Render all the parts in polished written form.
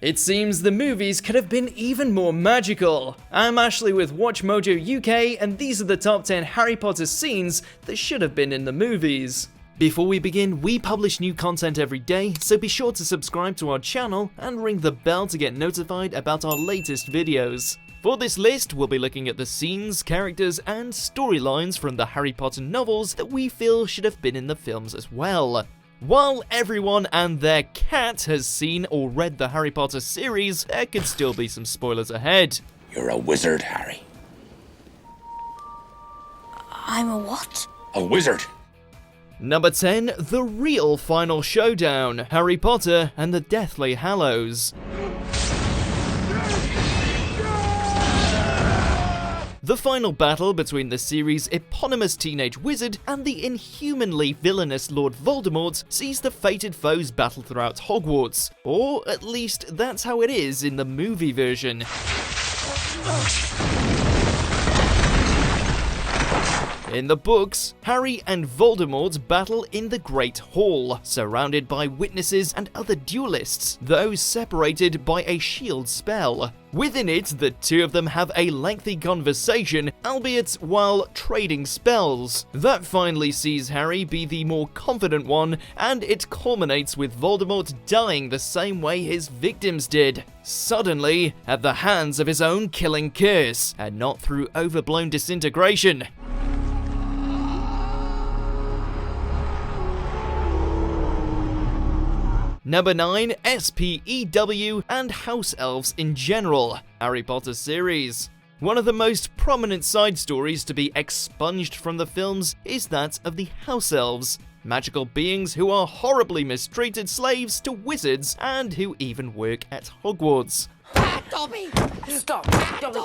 It seems the movies could have been even more magical. I'm Ashley with WatchMojo UK, and these are the top 10 Harry Potter scenes that should have been in the movies. Before we begin, we publish new content every day, so be sure to subscribe to our channel and ring the bell to get notified about our latest videos. For this list, we'll be looking at the scenes, characters, and storylines from the Harry Potter novels that we feel should have been in the films as well. While everyone and their cat has seen or read the Harry Potter series, there could still be some spoilers ahead. You're a wizard, Harry. I'm a what? A wizard. Number 10, the real final showdown, Harry Potter and the Deathly Hallows. The final battle between the series' eponymous teenage wizard and the inhumanly villainous Lord Voldemort sees the fated foes battle throughout Hogwarts, or at least that's how it is in the movie version. In the books, Harry and Voldemort battle in the Great Hall, surrounded by witnesses and other duelists, though separated by a shield spell. Within it, the two of them have a lengthy conversation, albeit while trading spells. That finally sees Harry be the more confident one, and it culminates with Voldemort dying the same way his victims did. Suddenly, at the hands of his own killing curse, and not through overblown disintegration. Number 9, SPEW and House Elves in general, Harry Potter series. One of the most prominent side stories to be expunged from the films is that of the House Elves, magical beings who are horribly mistreated slaves to wizards and who even work at Hogwarts. Dobby! Stop! Dobby!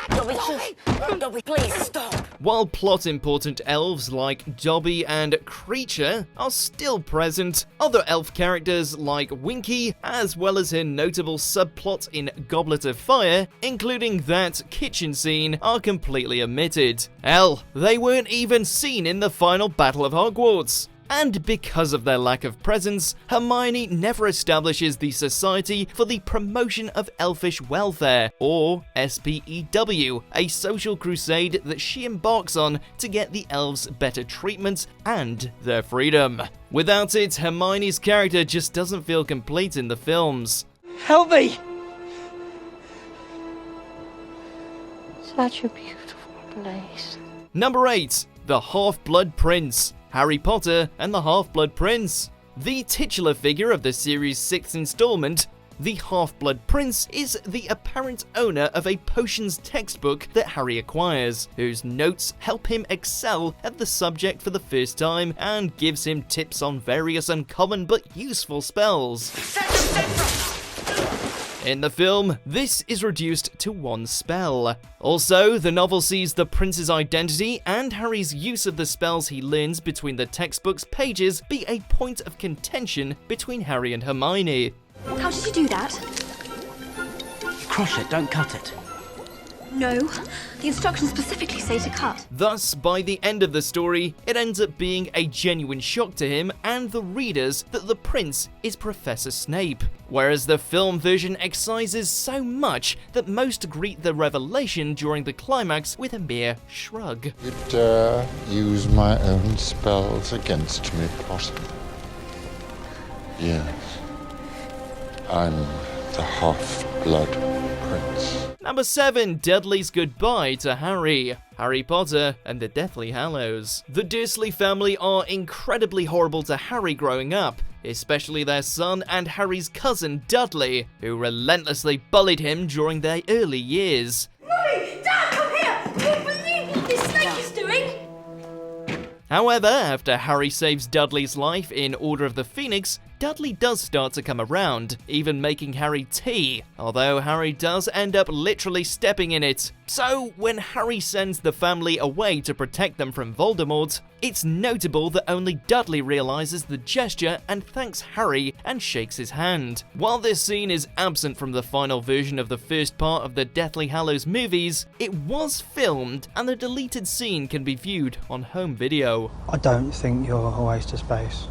Dobby! Dobby, please stop! While plot-important elves like Dobby and Creature are still present, other elf characters like Winky, as well as her notable subplot in Goblet of Fire, including that kitchen scene, are completely omitted. Hell, they weren't even seen in the final Battle of Hogwarts. And because of their lack of presence, Hermione never establishes the Society for the Promotion of Elfish Welfare, or SPEW, a social crusade that she embarks on to get the elves better treatment and their freedom. Without it, Hermione's character just doesn't feel complete in the films. Help me! Such a beautiful place. Number 8, the Half-Blood Prince, Harry Potter and the Half-Blood Prince. The titular figure of the series' 6th installment, the Half-Blood Prince is the apparent owner of a potions textbook that Harry acquires, whose notes help him excel at the subject for the first time and gives him tips on various uncommon but useful spells. In the film, this is reduced to one spell. Also, the novel sees the prince's identity and Harry's use of the spells he learns between the textbook's pages be a point of contention between Harry and Hermione. How did you do that? Crush it, don't cut it. No, the instructions specifically say to cut. Thus, by the end of the story, it ends up being a genuine shock to him and the readers that the prince is Professor Snape, whereas the film version excises so much that most greet the revelation during the climax with a mere shrug. You dare use my own spells against me, Potter? Yes, I'm the Half-Blood Prince. Number 7, Dudley's Good Bye to Harry, Harry Potter and the Deathly Hallows. The Dursley family are incredibly horrible to Harry growing up, especially their son and Harry's cousin Dudley, who relentlessly bullied him during their early years. Mummy! Dad, come here! I can't believe what this snake is doing! However, after Harry saves Dudley's life in Order of the Phoenix, Dudley does start to come around, even making Harry tea, although Harry does end up literally stepping in it. So, when Harry sends the family away to protect them from Voldemort, it's notable that only Dudley realizes the gesture and thanks Harry and shakes his hand. While this scene is absent from the final version of the first part of the Deathly Hallows movies, it was filmed and the deleted scene can be viewed on home video. I don't think you're a waste of space.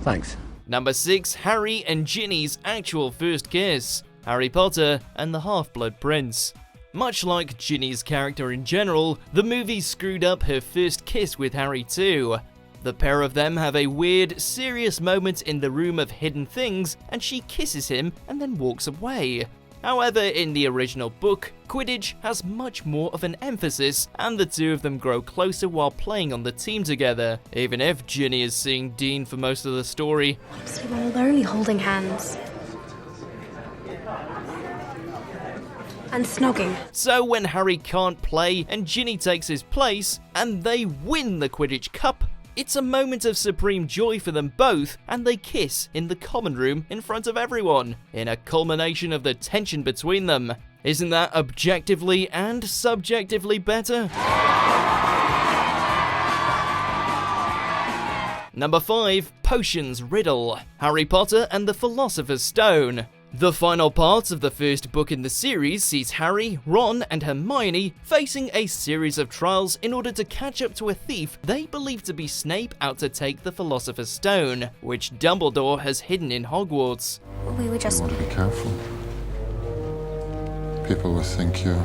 Thanks. Number 6, Harry and Ginny's actual first kiss, Harry Potter and the Half-Blood Prince. Much like Ginny's character in general, the movie screwed up her first kiss with Harry too. The pair of them have a weird, serious moment in the Room of Hidden Things, and she kisses him and then walks away. However, in the original book, Quidditch has much more of an emphasis, and the two of them grow closer while playing on the team together, even if Ginny is seeing Dean for most of the story. Honestly, Mum, they're only holding hands. And snogging. So when Harry can't play and Ginny takes his place, and they win the Quidditch Cup, it's a moment of supreme joy for them both, and they kiss in the common room in front of everyone, in a culmination of the tension between them. Isn't that objectively and subjectively better? Number 5, Potions Riddle, Harry Potter and the Philosopher's Stone. The final part of the first book in the series sees Harry, Ron, and Hermione facing a series of trials in order to catch up to a thief they believe to be Snape out to take the Philosopher's Stone, which Dumbledore has hidden in Hogwarts. We were just... You want to be careful. People will think you're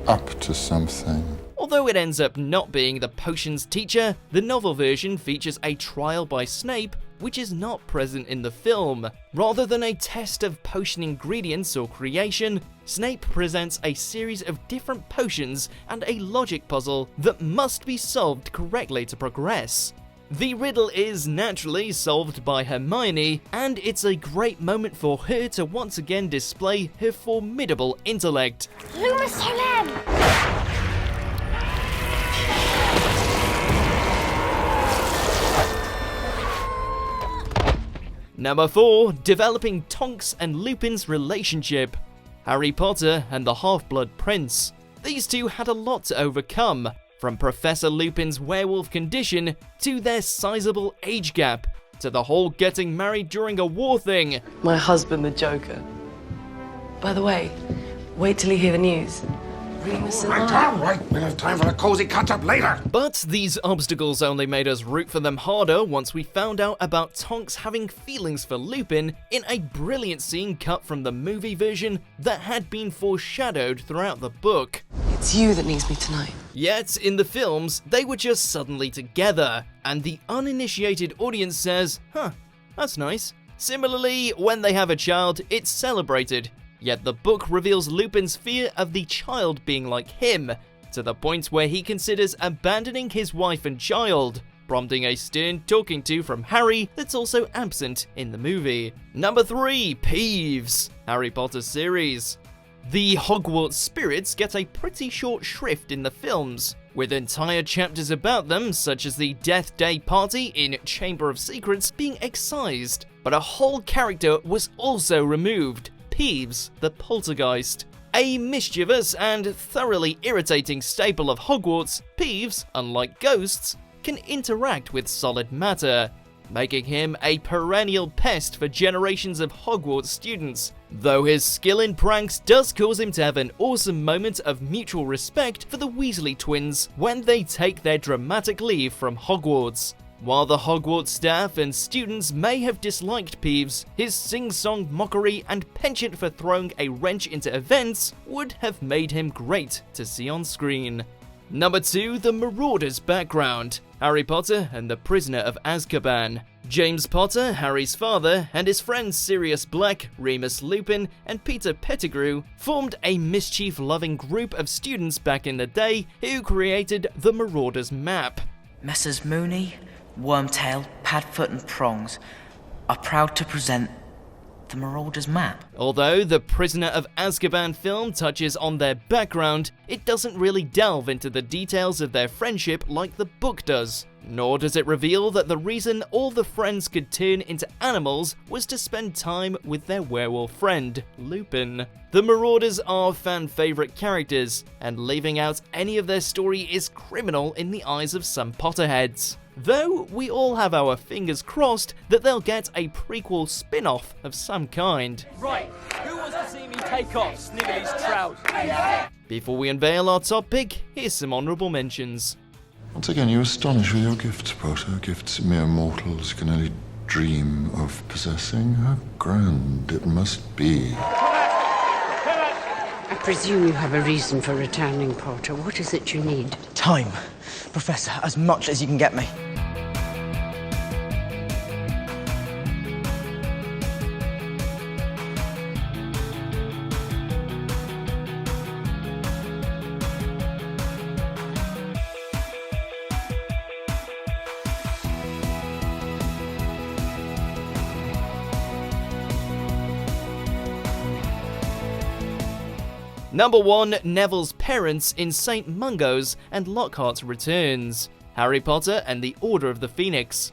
up to something. Although it ends up not being the potions teacher, the novel version features a trial by Snape, which is not present in the film. Rather than a test of potion ingredients or creation, Snape presents a series of different potions and a logic puzzle that must be solved correctly to progress. The riddle is naturally solved by Hermione, and it's a great moment for her to once again display her formidable intellect. Luma Solem! Number 4, developing Tonks and Lupin's relationship, Harry Potter and the Half-Blood Prince. These two had a lot to overcome, from Professor Lupin's werewolf condition, to their sizable age gap, to the whole getting married during a war thing. My husband, the Joker. By the way, wait till you hear the news. Remus and I... Right, we'll have time for a cozy catch-up later. But these obstacles only made us root for them harder once we found out about Tonks having feelings for Lupin in a brilliant scene cut from the movie version that had been foreshadowed throughout the book. It's you that needs me tonight. Yet, in the films, they were just suddenly together, and the uninitiated audience says, huh, that's nice. Similarly, when they have a child, it's celebrated. Yet the book reveals Lupin's fear of the child being like him, to the point where he considers abandoning his wife and child, prompting a stern talking to from Harry that's also absent in the movie. Number 3, Peeves, Harry Potter series. The Hogwarts spirits get a pretty short shrift in the films, with entire chapters about them, such as the Death Day party in Chamber of Secrets, being excised, but a whole character was also removed. Peeves, the poltergeist. A mischievous and thoroughly irritating staple of Hogwarts, Peeves, unlike ghosts, can interact with solid matter, making him a perennial pest for generations of Hogwarts students, though his skill in pranks does cause him to have an awesome moment of mutual respect for the Weasley twins when they take their dramatic leave from Hogwarts. While the Hogwarts staff and students may have disliked Peeves, his sing-song mockery and penchant for throwing a wrench into events would have made him great to see on screen. Number 2, the Marauders background, Harry Potter and the Prisoner of Azkaban. James Potter, Harry's father, and his friends Sirius Black, Remus Lupin, and Peter Pettigrew formed a mischief-loving group of students back in the day who created the Marauders map. Messrs Mooney, Wormtail, Padfoot and Prongs are proud to present the Marauders map. Although the Prisoner of Azkaban film touches on their background, it doesn't really delve into the details of their friendship like the book does. Nor does it reveal that the reason all the friends could turn into animals was to spend time with their werewolf friend, Lupin. The Marauders are fan-favourite characters, and leaving out any of their story is criminal in the eyes of some Potterheads. Though we all have our fingers crossed that they'll get a prequel spin-off of some kind. Right, who wants to see me take off Sniggly's trousers? Before we unveil our top pick, here's some honourable mentions. Once again, you astonish with your gifts, Potter. Gifts mere mortals can only dream of possessing. How grand it must be. I presume you have a reason for returning, Potter. What is it you need? Time. Professor, as much as you can get me. Number 1, Nevilles Parents in St. Mungo's and Lockhart Returns. Harry Potter and the Order of the Phoenix.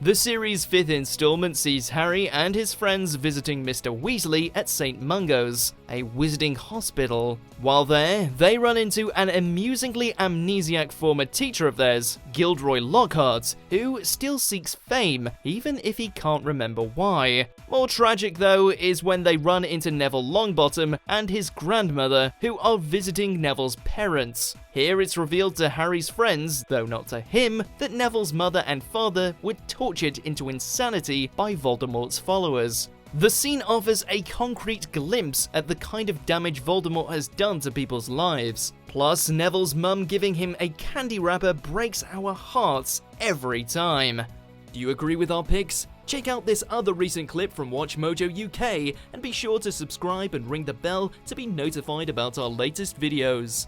The series' 5th installment sees Harry and his friends visiting Mr. Weasley at St. Mungo's, a wizarding hospital. While there, they run into an amusingly amnesiac former teacher of theirs, Gilderoy Lockhart, who still seeks fame, even if he can't remember why. More tragic though is when they run into Neville Longbottom and his grandmother, who are visiting Neville's parents. Here it's revealed to Harry's friends, though not to him, that Neville's mother and father were tortured into insanity by Voldemort's followers. The scene offers a concrete glimpse at the kind of damage Voldemort has done to people's lives. Plus, Neville's mum giving him a candy wrapper breaks our hearts every time. Do you agree with our picks? Check out this other recent clip from WatchMojo UK and be sure to subscribe and ring the bell to be notified about our latest videos.